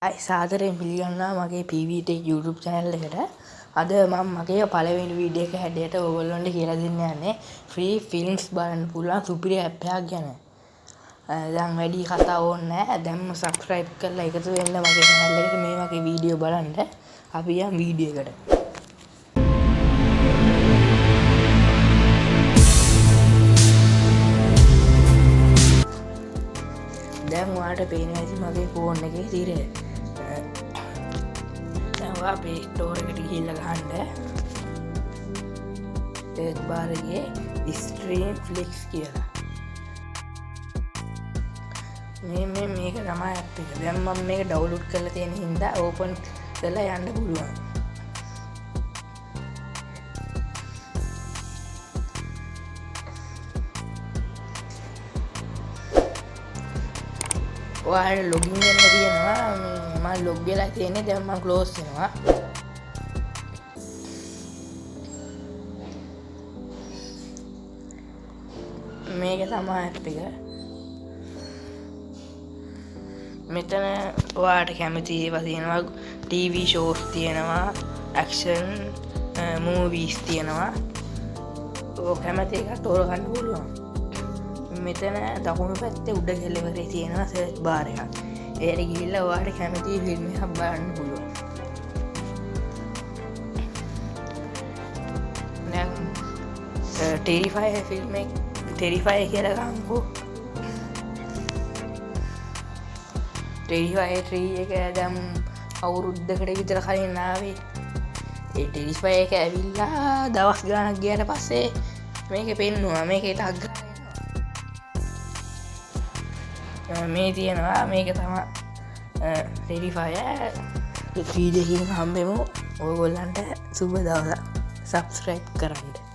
අයි සාදරයෙන් පිළිගන්නවා මගේ PVT YouTube channel එකට. අද මම මගේ පළවෙනි වීඩියෝ එක හැඩයට ඔයගොල්ලන්ට කියලා දෙන්න යන්නේ free films බලන්න පුළුවන් සුපිරි app එකක් ගැන. දැන් වැඩි කතා ඕනේ නැහැ. දැන්ම subscribe කරලා එකතු වෙන්න මගේ channel එකට මේ වගේ වීඩියෝ බලන්න. අපි යමු වීඩියෝ එකට. දැන් ඔයාලට පේනවා ඇති මගේ ෆෝන් එකේ තිරය. දැන් ඔයා Play Store එකට ගිහිල්ලා ගහන්න search bar එකේ Streamflix කියලා. මේක තමයි app එක. දැන් මම මේක download කරලා තියෙන හින්දා open කරලා යන්න පුළුවන්. ඔයාලට ලොගින් වෙන්න තියෙනවා. මම ලොග් වෙලා තියෙන්නේ. දැන් මම ක්ලෝස් වෙනවා. මේක තමයි app එක. මෙතන ඔයාලට කැමති ඒවා තියෙනවා. TV shows තියෙනවා, action movies තියෙනවා. ඔය කැමති එකක් තෝරගන්න පුළුවන්. මෙතන දකුණු පැත්තේ උඩ කෙළවරේ තියෙනවා සර්ච් බාර් එකක්. ඒකට ගිහිල්ලා ඔයාලට කැමති ෆිල්ම් එකක් බලන්න පුළුවන්. දැන් Terrifier ෆිල්ම් එක Terrifier කියලා ගන්නකෝ. Terrifier 3 එක දැන් අවුරුද්දකට විතර කලින් ආවේ. ඒ Terrifier එක ඇවිල්ලා දවස් ගාණක් ගියාට පස්සේ මේක පෙන්නුවා. මේකේ ටග් මේ තියෙනවා. මේක තමයි Terrifier. වීඩියෝ එකකින් හම්බෙමු. ඔයගොල්ලන්ට සුබ දවසක්. subscribe කරන්න.